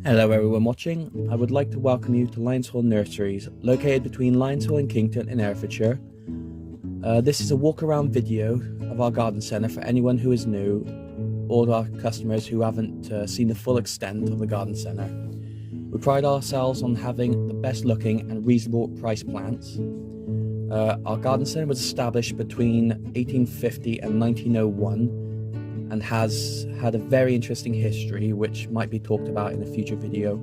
Hello everyone watching. I would like to welcome you to Lyonshall Nurseries, located between Lyonshall and Kington in Herefordshire. This is a walk around video of our garden centre for anyone who is new, or our customers who haven't seen the full extent of the garden centre. We pride ourselves on having the best looking and reasonable price plants. Our garden centre was established between 1850 and 1901 and has had a very interesting history which might be talked about in a future video.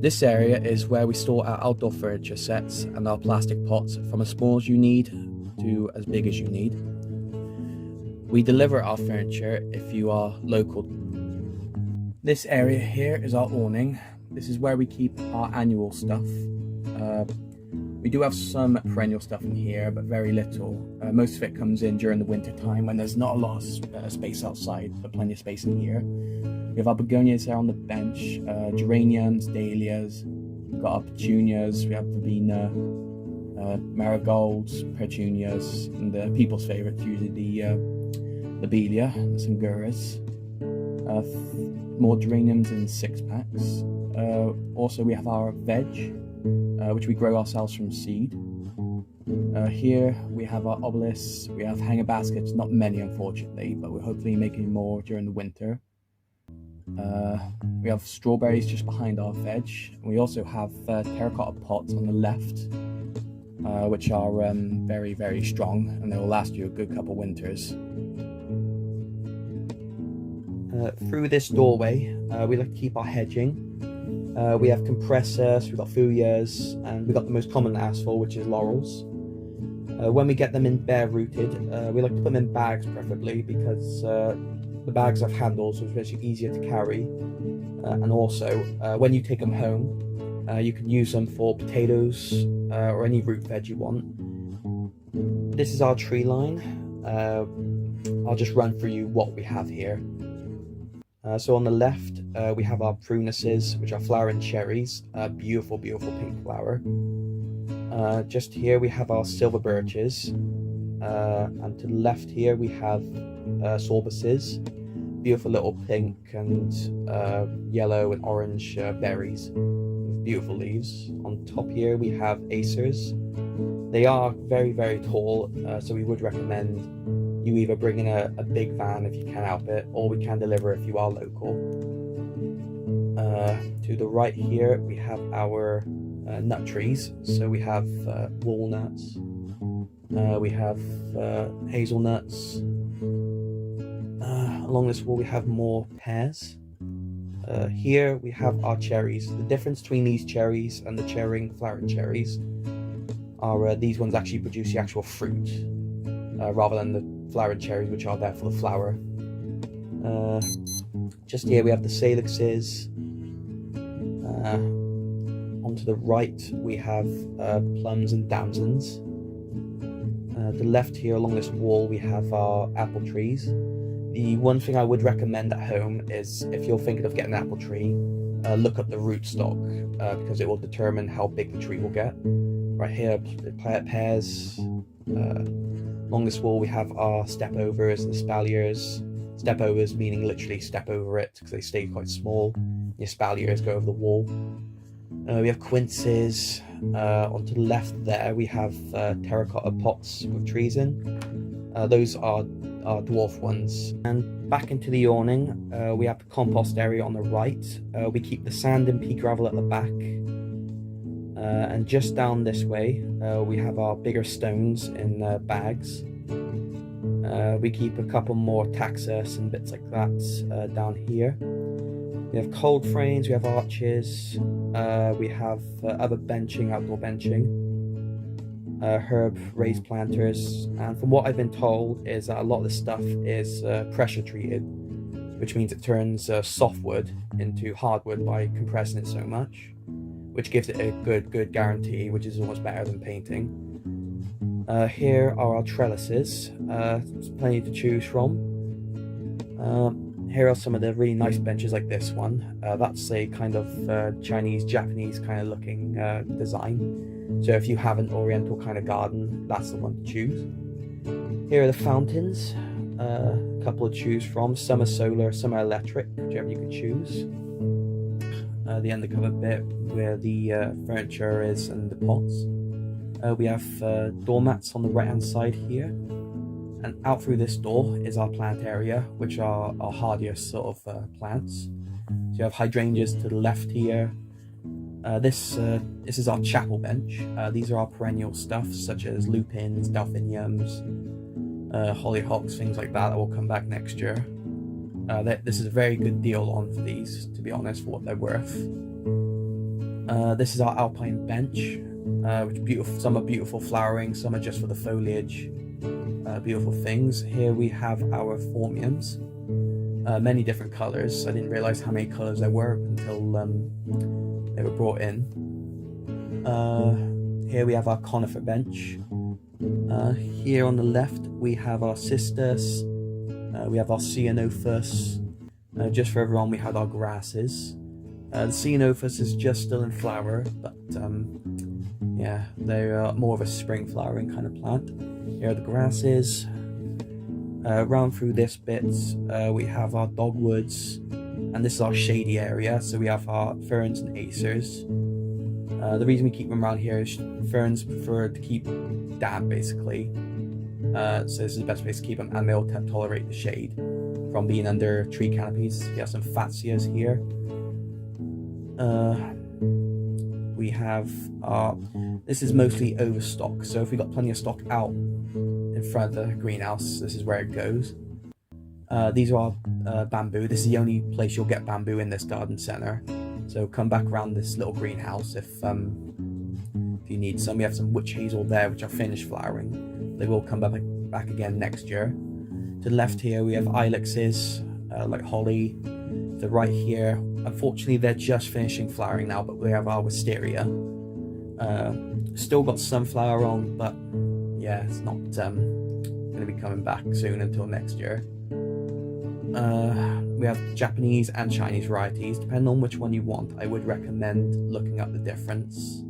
This area is where we store our outdoor furniture sets and our plastic pots, from as small as you need to as big as you need. We deliver our furniture if you are local. This area here is our awning. This is where we keep our annual stuff. We do have some perennial stuff in here, but very little. Most of it comes in during the winter time when there's not a lot of space outside, but plenty of space in here. We have our begonias there on the bench, geraniums, dahlias, we've got our petunias, we have verbena, marigolds, petunias, and the people's favourite, usually the lobelia, the sanguras. More geraniums in 6-packs. Also we have our veg, which we grow ourselves from seed. Here we have our obelisks, we have hanger baskets, not many unfortunately, but we're hopefully making more during the winter. We have strawberries just behind our veg. We also have terracotta pots on the left, which are very, very strong, and they will last you a good couple winters. Through this doorway, we like to keep our hedging. We have compressors, we've got fuyas, and we've got the most common asphalt, which is laurels. When we get them in bare rooted, we like to put them in bags preferably, because the bags have handles, so it's actually easier to carry. And also, when you take them home, you can use them for potatoes or any root veg you want. This is our tree line. I'll just run through you what we have here. So on the left, we have our prunuses, which are flowering cherries, beautiful, beautiful pink flower. Just here we have our silver birches, and to the left here we have sorbuses, beautiful little pink and yellow and orange berries with beautiful leaves. On top here we have acers. They are very, very tall, so we would recommend you either bring in a big van if you can help it, or we can deliver if you are local. To the right here we have our nut trees. So we have walnuts, we have hazelnuts. Along this wall we have more pears. Here we have our cherries. The difference between these cherries and the flowering cherries are these ones actually produce the actual fruit, rather than the flowering cherries, which are there for the flower. Just here we have the salixes. Onto the right we have plums and damsons. The left here along this wall we have our apple trees. The one thing I would recommend at home is, if you're thinking of getting an apple tree, look up the rootstock, because it will determine how big the tree will get. Right here, pears. Along this wall we have our stepovers and espaliers. Stepovers meaning literally step over it, because they stay quite small. The espaliers go over the wall. We have quinces. Onto the left there we have terracotta pots with trees in. Those are our dwarf ones. And back into the awning, we have the compost area on the right. We keep the sand and pea gravel at the back. And just down this way we have our bigger stones in bags. We keep a couple more taxus and bits like that down here. We have cold frames, we have arches, we have other benching, outdoor benching, herb raised planters, and from what I've been told is that a lot of this stuff is pressure treated, which means it turns softwood into hardwood by compressing it so much, which gives it a good guarantee, which is almost better than painting. Here are our trellises. There's plenty to choose from. Here are some of the really nice benches like this one. That's a kind of Chinese, Japanese kind of looking design. So if you have an oriental kind of garden, that's the one to choose. Here are the fountains. A couple to choose from. Some are solar, some are electric, whichever you can choose. the undercover bit where the furniture is and the pots. We have doormats on the right hand side here, and out through this door is our plant area, which are our hardier sort of plants. So you have hydrangeas to the left here. This is our chapel bench. These are our perennial stuff, such as lupins, delphiniums, hollyhocks, things like that will come back next year. This is a very good deal on for these, to be honest, for what they're worth. This is our alpine bench, which some are beautiful flowering, some are just for the foliage. Beautiful things. Here we have our phormiums, many different colors. I didn't realize how many colors there were until they were brought in. Here we have our conifer bench. Here on the left we have our cistus. We have our ceanothus. Just for everyone, we had our grasses. The ceanothus is just still in flower, but yeah, they're more of a spring flowering kind of plant. Here are the grasses. Round through this bit, we have our dogwoods, and this is our shady area. So we have our ferns and acers. The reason we keep them around here is ferns prefer to keep damp, basically. So this is the best place to keep them, and they'll tolerate the shade from being under tree canopies. We have some fatsias here. We have this is mostly overstock, so if we got plenty of stock out in front of the greenhouse, this is where it goes. These are our bamboo. This is the only place you'll get bamboo in this garden center, so come back around this little greenhouse if you need some. We have some witch hazel there, which are finished flowering. They will come back again next year. To the left here we have ilexes, like holly. To the right here, unfortunately they're just finishing flowering now, but we have our wisteria. Still got sunflower on, but yeah, it's not going to be coming back soon until next year. We have Japanese and Chinese varieties. Depending on which one you want, I would recommend looking up the difference.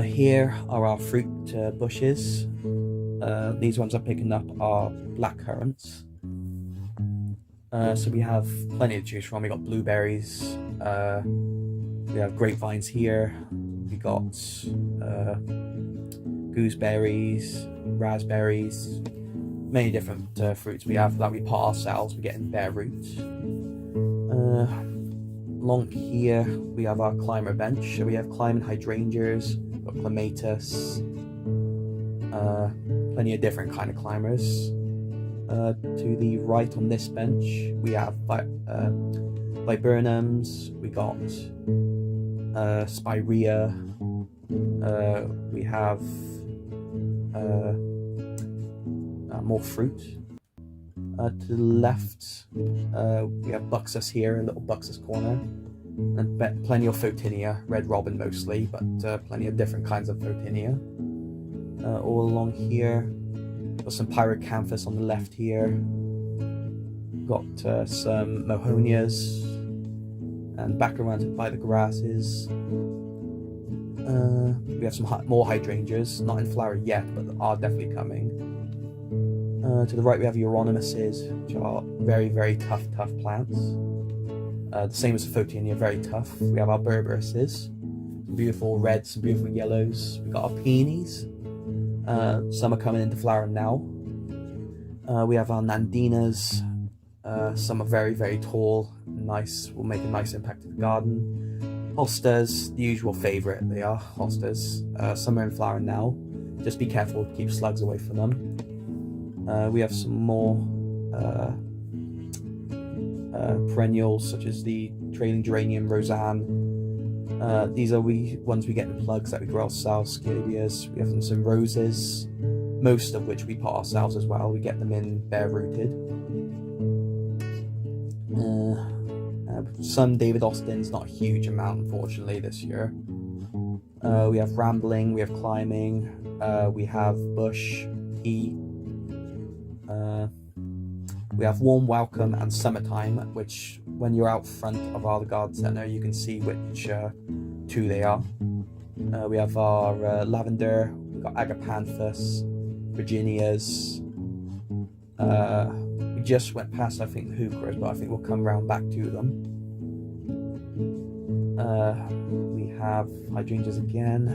Here are our fruit bushes. These ones I'm picking up are black currants. So we have plenty to choose from. We got blueberries. We have grapevines here. We got gooseberries, raspberries, many different fruits we have that we pot ourselves. We get in bare roots. Along here we have our climber bench. So we have climbing hydrangeas, we've got clematis, plenty of different kind of climbers. To the right on this bench we have viburnums, we got spirea, we have more fruit. To the left we have buxus here, a little buxus corner, and plenty of photinia, red robin mostly, but plenty of different kinds of photinia. All along here got some pyrocanthus on the left here, got some mohonias, and back around by the grasses we have some more hydrangeas, not in flower yet, but are definitely coming. To the right we have euonymuses, which are very, very tough plants. The same as the photinia, very tough. We have our berberuses, some beautiful reds, some beautiful yellows. We got our peonies. Some are coming into flower now. We have our nandinas. Some are very, very tall, nice, will make a nice impact to the garden. Hostas, the usual favourite, they are hostas. Some are in flower now. Just be careful to keep slugs away from them. We have some more perennials, such as the trailing geranium, roseanne. These are ones we get in plugs that we grow ourselves, scabias. We have some roses, most of which we pot ourselves as well. We get them in bare rooted. Some David Austins, not a huge amount unfortunately this year. We have rambling, we have climbing, we have bush, tea. We have warm welcome and summertime, which when you're out front of our garden centre you can see which two they are. We have our lavender, we've got agapanthus, Virginias. We just went past, I think, the heucheras, but I think we'll come round back to them. We have hydrangeas again.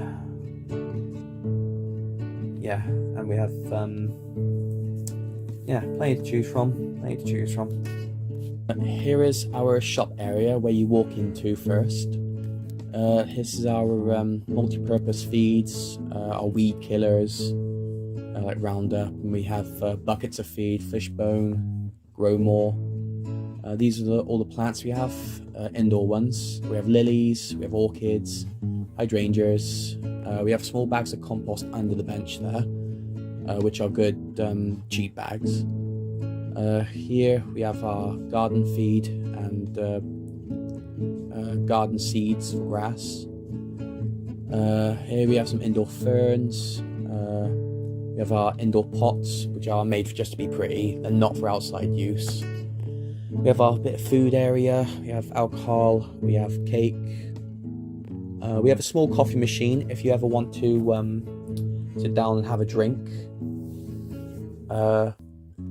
Yeah, and we have plenty to choose from. Here is our shop area where you walk into first. This is our multi-purpose feeds, our weed killers, like Roundup, and we have buckets of feed, Fishbone, Grow More. These are all the plants we have, indoor ones. We have lilies, we have orchids, hydrangeas. We have small bags of compost under the bench there, which are good cheap bags. Here we have our garden feed and garden seeds for grass. Here we have some indoor ferns. We have our indoor pots, which are made just to be pretty and not for outside use. We have our bit of food area. We have alcohol. We have cake. We have a small coffee machine if you ever want to sit down and have a drink.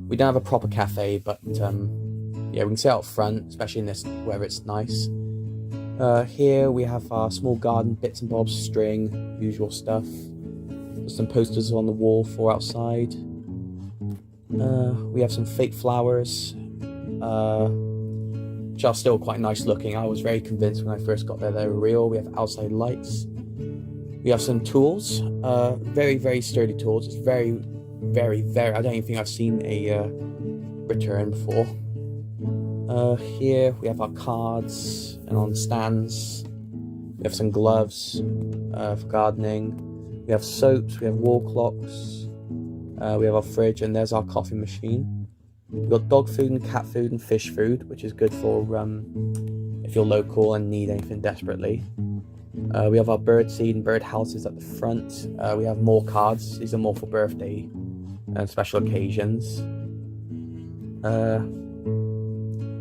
We don't have a proper cafe, but yeah, we can sit out front, especially in this where it's nice. Here we have our small garden, bits and bobs, string, usual stuff. There's some posters on the wall for outside. We have some fake flowers, which are still quite nice looking. I was very convinced when I first got there they were real. We have outside lights. We have some tools, very, very sturdy tools. It's very, very, very, I don't even think I've seen a return before. Here we have our cards and on stands. We have some gloves for gardening. We have soaps, we have wall clocks. We have our fridge, and there's our coffee machine. We've got dog food and cat food and fish food, which is good for if you're local and need anything desperately. We have our bird seed and bird houses at the front. We have more cards. These are more for birthday and special occasions.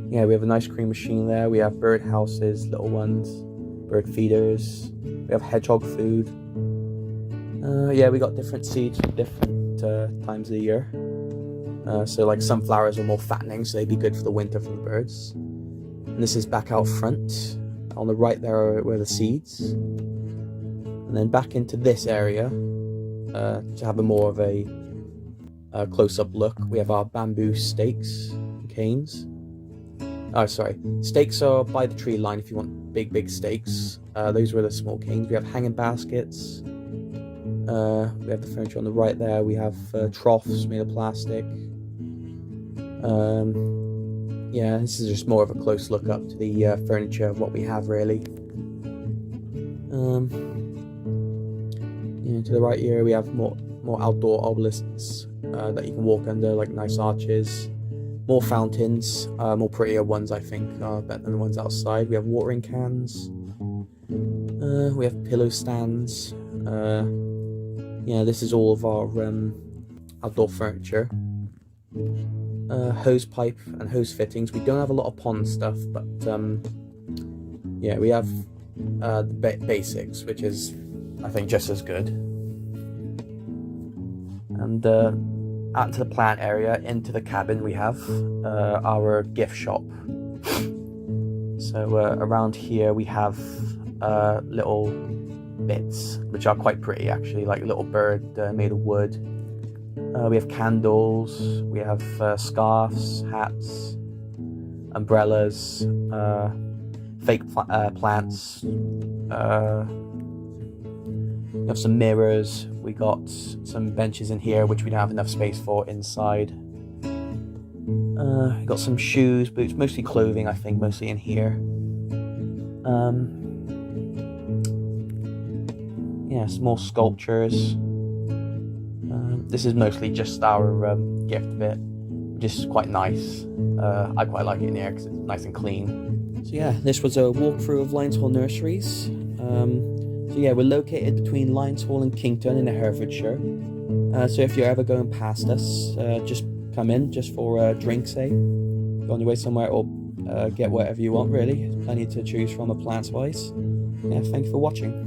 Yeah, we have an ice cream machine there. We have bird houses, little ones, bird feeders. We have hedgehog food. Yeah, we got different seeds for different times of the year. So like sunflowers are more fattening, so they'd be good for the winter for the birds. And this is back out front. On the right there were the seeds. And then back into this area, to have a more of a close-up look, we have our bamboo stakes and canes. Oh, sorry. Stakes are by the tree line if you want big, big stakes. Those were the small canes. We have hanging baskets. We have the furniture on the right there. We have troughs made of plastic. Yeah, this is just more of a close look up to the furniture of what we have, really. Yeah, to the right here we have more outdoor obelisks that you can walk under, like nice arches. More fountains, more prettier ones I think are better than the ones outside. We have watering cans. We have pillow stands. Yeah, this is all of our outdoor furniture. Hose pipe and hose fittings. We don't have a lot of pond stuff, but yeah, we have the basics, which is I think just as good. And out into the plant area, into the cabin, we have our gift shop. So around here we have little bits which are quite pretty actually, like a little bird made of wood. We have candles, we have scarves, hats, umbrellas, fake plants. We have some mirrors. We got some benches in here which we don't have enough space for inside. We got some shoes, boots, mostly clothing I think, mostly in here. Yeah, some more sculptures. This is mostly just our gift bit, which is quite nice. I quite like it in here because it's nice and clean. So yeah, this was a walkthrough of Lyonshall Nurseries. So yeah, we're located between Lyonshall and Kington in Herefordshire. So if you're ever going past us, just come in just for a drink, say. Go on your way somewhere, or get whatever you want really. There's plenty to choose from plants wise. Yeah, thank you for watching.